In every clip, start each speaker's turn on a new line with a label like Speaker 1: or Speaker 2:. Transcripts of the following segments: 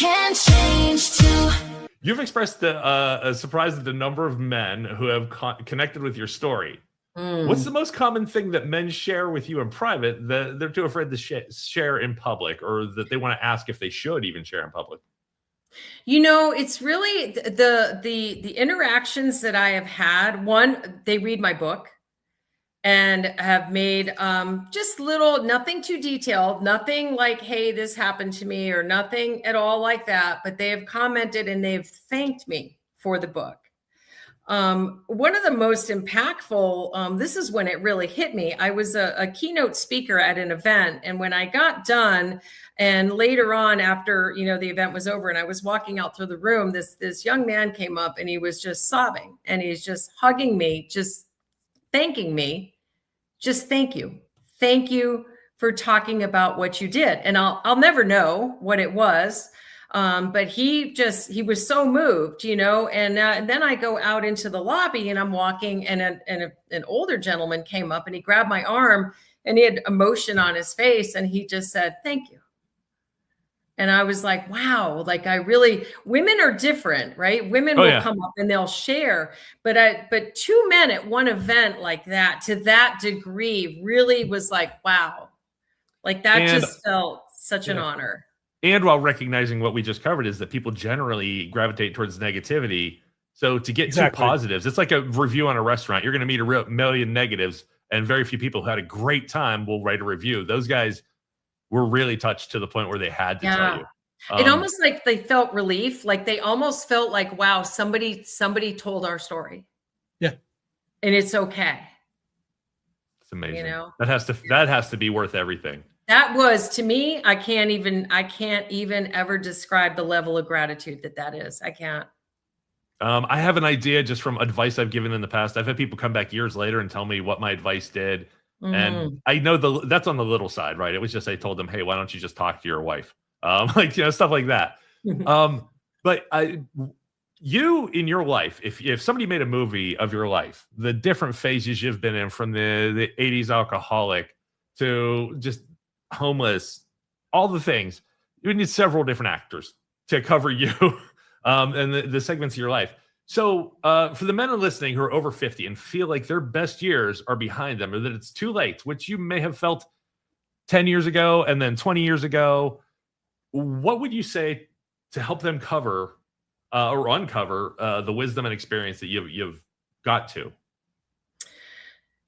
Speaker 1: can change too.
Speaker 2: You've expressed a surprise at the number of men who have connected with your story. What's the most common thing that men share with you in private that they're too afraid to share in public, or that they want to ask if they should even share in public?
Speaker 3: You know, it's really the interactions that I have had. One, they read my book and have made just little, nothing too detailed, nothing like, hey, this happened to me, or nothing at all like that. But they have commented and they've thanked me for the book. One of the most impactful, this is when it really hit me. I was a keynote speaker at an event, and when I got done, and later on after, the event was over and I was walking out through the room, this young man came up and he was just sobbing and he's just hugging me, just thanking me. Just thank you. Thank you for talking about what you did. And I'll never know what it was. But he was so moved, and then I go out into the lobby and I'm walking, and an older gentleman came up and he grabbed my arm and he had emotion on his face. And he just said, thank you. And I was like, wow, like women are different, right? Women will come up and they'll share, but two men at one event like that, to that degree, really was like, wow, like that just felt such an honor.
Speaker 2: And while recognizing what we just covered is that people generally gravitate towards negativity. So to get two positives, it's like a review on a restaurant. You're going to meet a million negatives, and very few people who had a great time will write a review. Those guys were really touched to the point where they had to tell you.
Speaker 3: It almost like they felt relief. Like they almost felt like, wow, somebody told our story. Yeah. And it's okay.
Speaker 2: It's amazing. That has to be worth everything.
Speaker 3: That was, to me, I can't even ever describe the level of gratitude that is. I can't.
Speaker 2: I have an idea just from advice I've given in the past. I've had people come back years later and tell me what my advice did. And I know that's on the little side, right? It was just, I told them, hey, why don't you just talk to your wife? Stuff like that. But you in your life, if somebody made a movie of your life, the different phases you've been in, from the 80s alcoholic to just homeless, all the things, you need several different actors to cover you and the segments of your life. So for the men listening who are over 50 and feel like their best years are behind them, or that it's too late, which you may have felt 10 years ago and then 20 years ago, what would you say to help them cover or uncover the wisdom and experience that you've got to?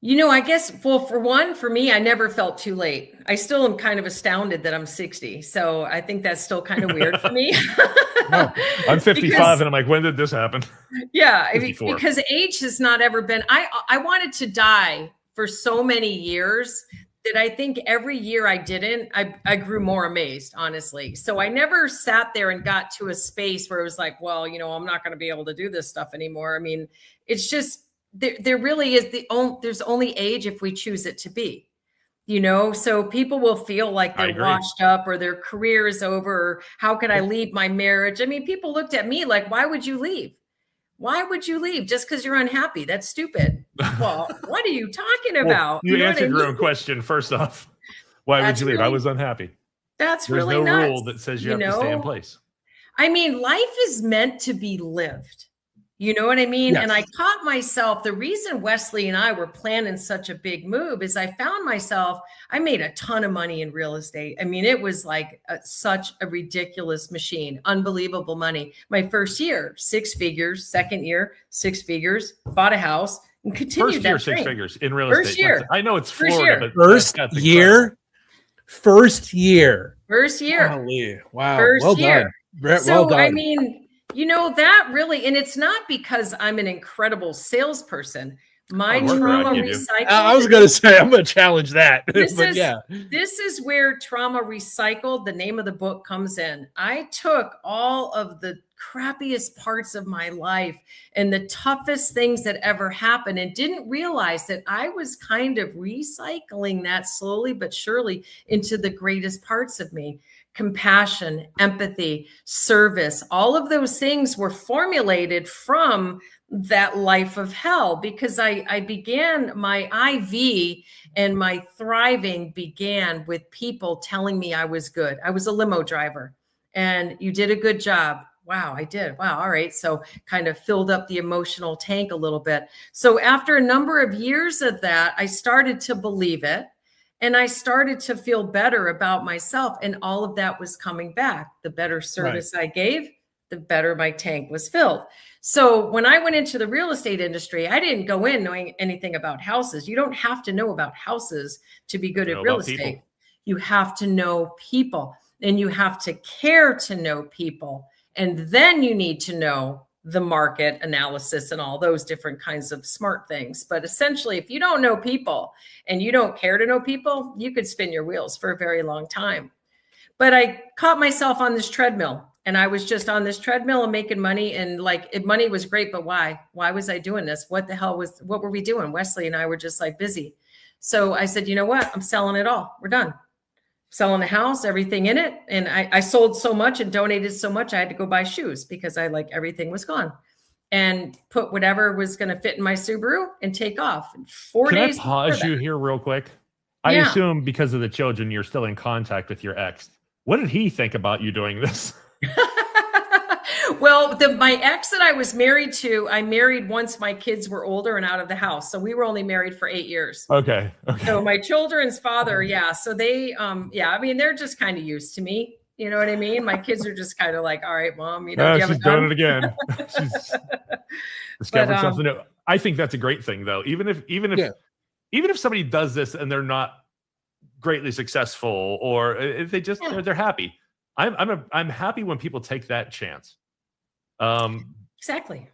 Speaker 3: I guess, well, for me, I never felt too late. I still am kind of astounded that I'm 60. So I think that's still kind of weird for me.
Speaker 2: No, I'm 55 and I'm like, when did this happen?
Speaker 3: Yeah, because age has not ever been, I wanted to die for so many years that I think every year I didn't, I grew more amazed, honestly. So I never sat there and got to a space where it was like, well, I'm not going to be able to do this stuff anymore. I mean, it's just, there really is there's only age if we choose it to be, so people will feel like they're washed up or their career is over. Or how could I leave my marriage? I mean, people looked at me like, why would you leave? Why would you leave just because you're unhappy? That's stupid. Well, what are you talking about?
Speaker 2: You answered your own question first off. Why would you leave? I was unhappy.
Speaker 3: There's
Speaker 2: really no
Speaker 3: nuts,
Speaker 2: rule that says you have to stay in place.
Speaker 3: I mean, life is meant to be lived. You know what I mean? Yes. And I caught myself, the reason Wesley and I were planning such a big move is I found myself, I made a ton of money in real estate. I mean, it was like such a ridiculous machine, unbelievable money. My first year, 6 figures, second year, 6 figures, bought a house and continued
Speaker 2: First year, 6 figures in real estate.
Speaker 3: First year.
Speaker 2: I know it's Florida, but
Speaker 4: First year.
Speaker 3: Golly.
Speaker 4: Wow.
Speaker 3: First year.
Speaker 4: Well done.
Speaker 3: I mean, that really, and it's not because I'm an incredible salesperson. My trauma recycled.
Speaker 4: I was going to say, I'm going to challenge that.
Speaker 3: This is where trauma recycled, the name of the book, comes in. I took all of the crappiest parts of my life and the toughest things that ever happened and didn't realize that I was kind of recycling that slowly but surely into the greatest parts of me. Compassion, empathy, service, all of those things were formulated from that life of hell because I began my IV and my thriving began with people telling me I was good. I was a limo driver. and you did a good job. Wow, I did. Wow. All right. So kind of filled up the emotional tank a little bit. So after a number of years of that, I started to believe it. And I started to feel better about myself. And all of that was coming back. The better service I gave, the better my tank was filled. So when I went into the real estate industry, I didn't go in knowing anything about houses. You don't have to know about houses to be good at real estate.
Speaker 2: People.
Speaker 3: You have to know people, and you have to care to know people. And then you need to know the market analysis and all those different kinds of smart things. But essentially, if you don't know people and you don't care to know people, you could spin your wheels for a very long time. But I caught myself on this treadmill, and I was just on this treadmill and making money. And like, money was great, but why? Why was I doing this? What were we doing? Wesley and I were just like busy. So I said, you know what? I'm selling it all. We're done. Selling the house, everything in it. And I sold so much and donated so much, I had to go buy shoes because everything was gone, and put whatever was going to fit in my Subaru and take off. 4 days.
Speaker 2: Can I pause you here real quick? I assume because of the children, you're still in contact with your ex. What did he think about you doing this?
Speaker 3: Well, my ex that I was married to, I married once my kids were older and out of the house. So we were only married for 8 years.
Speaker 2: Okay.
Speaker 3: So my children's father, so they, I mean, they're just kind of used to me. You know what I mean? My kids are just kind of like, all right, Mom, you know,
Speaker 2: she's doing it again. She's discovering something new. I think that's a great thing, though. Even if somebody does this and they're not greatly successful, or if they just they're happy. I'm happy when people take that chance.
Speaker 3: Exactly.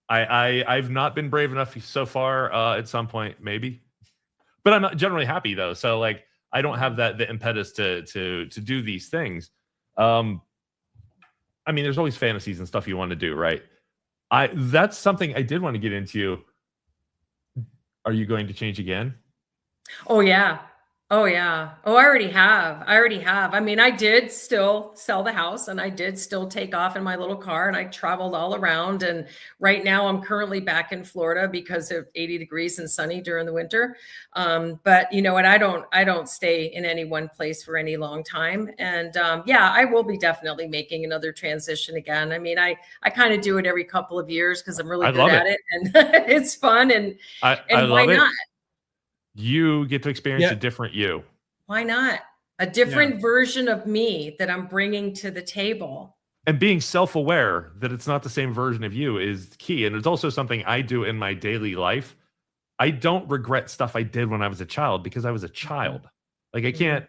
Speaker 2: I've not been brave enough so far. At some point, maybe, but I'm not generally happy though. So like, I don't have the impetus to do these things. I mean, there's always fantasies and stuff you want to do, right? That's something I did want to get into. Are you going to change again?
Speaker 3: Oh yeah. Oh yeah. Oh, I already have. I mean, I did still sell the house, and I did still take off in my little car, and I traveled all around. And right now I'm currently back in Florida because of 80 degrees and sunny during the winter. But you know what? I don't stay in any one place for any long time. And I will be definitely making another transition again. I mean, I kind of do it every couple of years because I'm really good at it, and it's fun. And why not?
Speaker 2: You get to experience a different you.
Speaker 3: Why not? A different version of me that I'm bringing to the table.
Speaker 2: And being self-aware that it's not the same version of you is key. And it's also something I do in my daily life. I don't regret stuff I did when I was a child because I was a child. Like I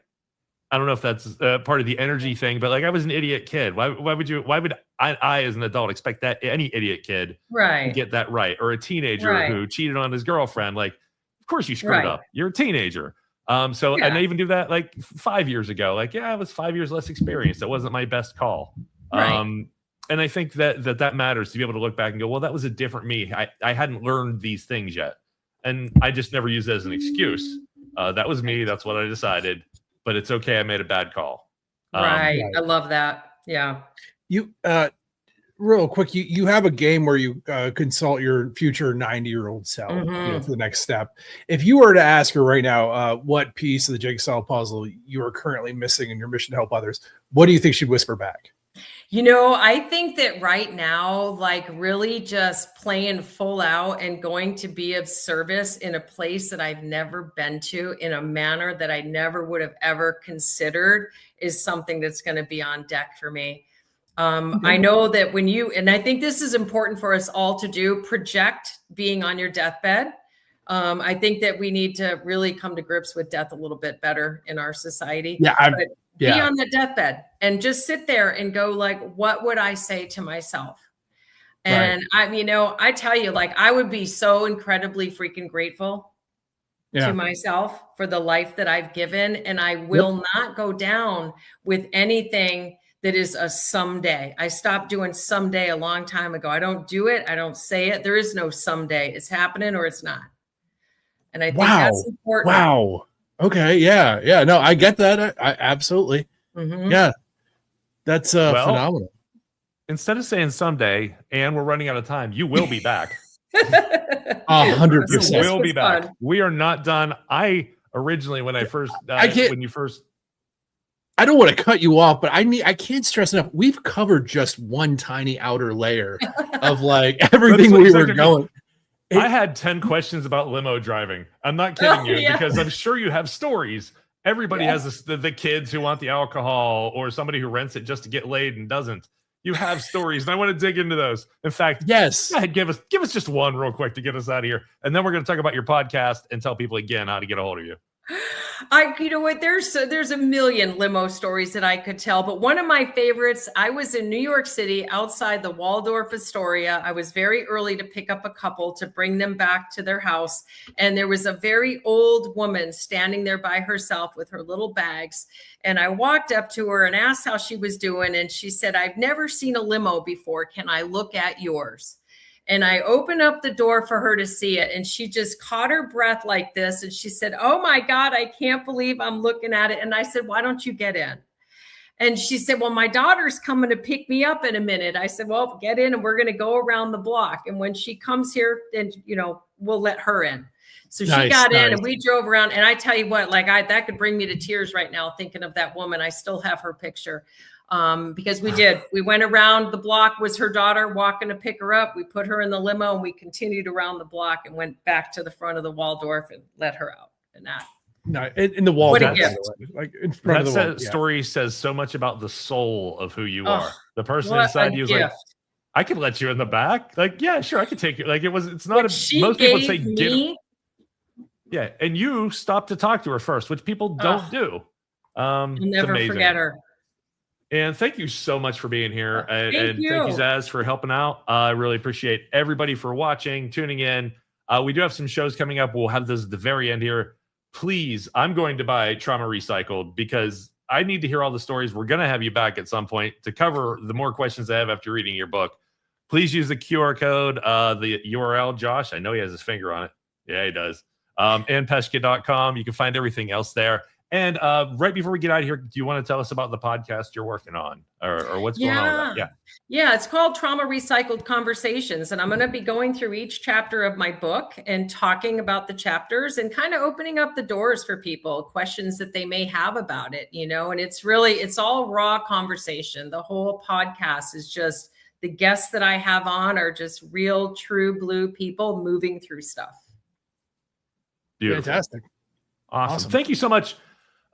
Speaker 2: don't know if that's part of the energy thing, but like I was an idiot kid. Why would I as an adult expect that any idiot kid to get that right? Or a teenager who cheated on his girlfriend, like, of course you screwed up. You're a teenager. And I even do that like 5 years ago. Like, I was 5 years less experienced. That wasn't my best call. And I think that matters to be able to look back and go, well, that was a different me. I hadn't learned these things yet. And I just never use it as an excuse. That was me. That's what I decided. But it's okay. I made a bad call.
Speaker 3: I love that. Yeah.
Speaker 4: You, real quick, you have a game where you consult your future 90-year-old self for the next step. If you were to ask her right now what piece of the jigsaw puzzle you are currently missing in your mission to help others, what do you think she'd whisper back?
Speaker 3: You know, I think that right now, like really just playing full out and going to be of service in a place that I've never been to in a manner that I never would have ever considered is something that's going to be on deck for me. I know that and I think this is important for us all to do, project being on your deathbed. I think that we need to really come to grips with death a little bit better in our society. Be on the deathbed and just sit there and go like, what would I say to myself? And I tell you, like, I would be so incredibly freaking grateful to myself for the life that I've given. And I will not go down with anything that is a someday. I stopped doing someday a long time ago. I don't do it. I don't say it. There is no someday. It's happening or it's not. And I think that's important.
Speaker 4: Wow. Okay. Yeah. No, I get that. I absolutely. Yeah. That's phenomenal.
Speaker 2: Instead of saying someday, and we're running out of time, you will be back.
Speaker 4: 100%.
Speaker 2: You will be back. We are not done. I originally, when I first, when you first,
Speaker 4: I don't want to cut you off, but I can't stress enough. We've covered just one tiny outer layer of like everything we were going.
Speaker 2: I had 10 questions about limo driving. I'm not kidding you, because I'm sure you have stories. Everybody has the kids who want the alcohol, or somebody who rents it just to get laid and doesn't. You have stories, and I want to dig into those. In fact,
Speaker 4: yes,
Speaker 2: go ahead, give us just one real quick to get us out of here, and then we're going to talk about your podcast and tell people again how to get a hold of you.
Speaker 3: You know what? There's a million limo stories that I could tell, but one of my favorites. I was in New York City, outside the Waldorf Astoria. I was very early to pick up a couple to bring them back to their house, and there was a very old woman standing there by herself with her little bags. And I walked up to her and asked how she was doing, and she said, "I've never seen a limo before. Can I look at yours?" And I opened up the door for her to see it. And she just caught her breath like this. And she said, "Oh my God, I can't believe I'm looking at it." And I said, "Why don't you get in?" And she said, "Well, my daughter's coming to pick me up in a minute." I said, "Well, get in and we're going to go around the block. And when she comes here, then, we'll let her in." So she got in and we drove around. And I tell you what, that could bring me to tears right now, thinking of that woman. I still have her picture. Because we went around the block, was her daughter walking to pick her up. We put her in the limo and we continued around the block and went back to the front of the Waldorf and let her out. And that.
Speaker 4: No, in the Waldorf,
Speaker 2: like in front of the Waldorf. Story says so much about the soul of who you are. The person inside you is like, I could let you in the back. Like, yeah, sure, I could take you. Like it's not most people say get. Yeah, and you stopped to talk to her first, which people don't do.
Speaker 3: I'll never forget her.
Speaker 2: And thank you so much for being here. Thank you, Zaz, for helping out. I really appreciate everybody for watching, tuning in. We do have some shows coming up. We'll have those at the very end here. Please, I'm going to buy Trauma Recycled because I need to hear all the stories. We're going to have you back at some point to cover the more questions I have after reading your book. Please use the QR code, the URL, Josh. I know he has his finger on it. Yeah, he does. And peshka.com. You can find everything else there. And right before we get out of here, do you want to tell us about the podcast you're working on or what's going on with that?
Speaker 3: Yeah, it's called Trauma Recycled Conversations. And I'm going to be going through each chapter of my book and talking about the chapters and kind of opening up the doors for people, questions that they may have about it, and it's all raw conversation. The whole podcast is just the guests that I have on are just real, true blue people moving through stuff.
Speaker 2: Beautiful.
Speaker 4: Fantastic.
Speaker 2: Awesome. Thank you so much.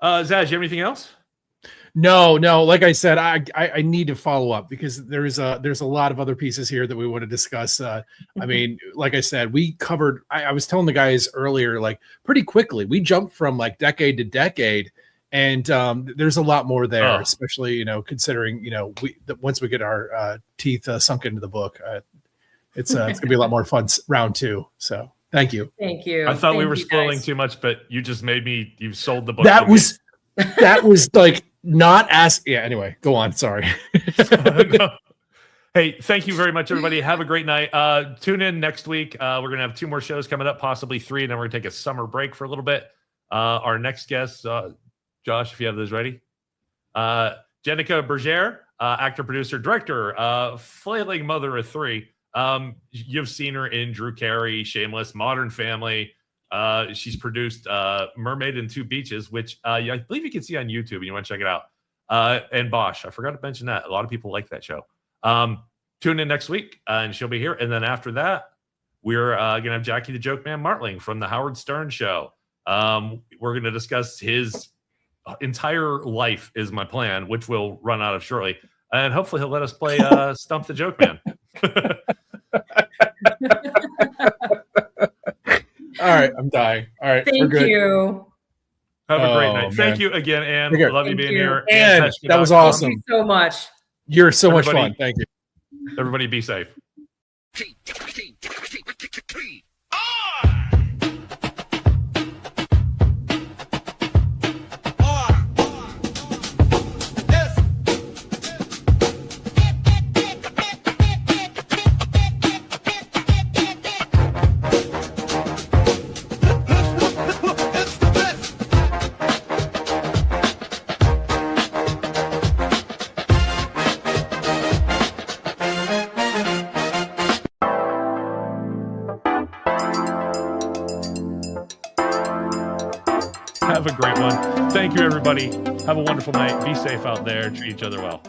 Speaker 2: Zaz, you have anything else?
Speaker 4: No. Like I said, I need to follow up because there's a lot of other pieces here that we want to discuss. I mean, like I said, we covered. I was telling the guys earlier, like pretty quickly, we jumped from like decade to decade, and there's a lot more there, especially considering once we get our teeth sunk into the book, it's gonna be a lot more fun round two. So. Thank you.
Speaker 3: Thank you.
Speaker 2: I thought we were spoiling too much, but you just made me. You sold the book.
Speaker 4: That was like not ask. Yeah. Anyway, go on. Sorry.
Speaker 2: No. Hey, thank you very much, everybody. Have a great night. Tune in next week. We're gonna have 2 more shows coming up, possibly 3, and then we're gonna take a summer break for a little bit. Our next guest, Josh, if you have those ready, Jenica Berger, actor, producer, director, flailing mother of 3. You've seen her in Drew Carey, Shameless, Modern Family. She's produced Mermaid and 2 Beaches, which I believe you can see on YouTube. And you want to check it out. And Bosch, I forgot to mention that. A lot of people like that show. Tune in next week, and she'll be here. And then after that, we're going to have Jackie the Joke Man Martling from the Howard Stern Show. We're going to discuss his entire life is my plan, which we'll run out of shortly. And hopefully he'll let us play Stump the Joke Man.
Speaker 4: All right, I'm dying. All right,
Speaker 3: thank you.
Speaker 2: Have a great night. Thank you again, Ann. Love you being here.
Speaker 4: And that was awesome.
Speaker 3: Thank you so much.
Speaker 4: You're so much fun. Thank you.
Speaker 2: Everybody be safe. Have a great one. Thank you, everybody. Have a wonderful night. Be safe out there. Treat each other well.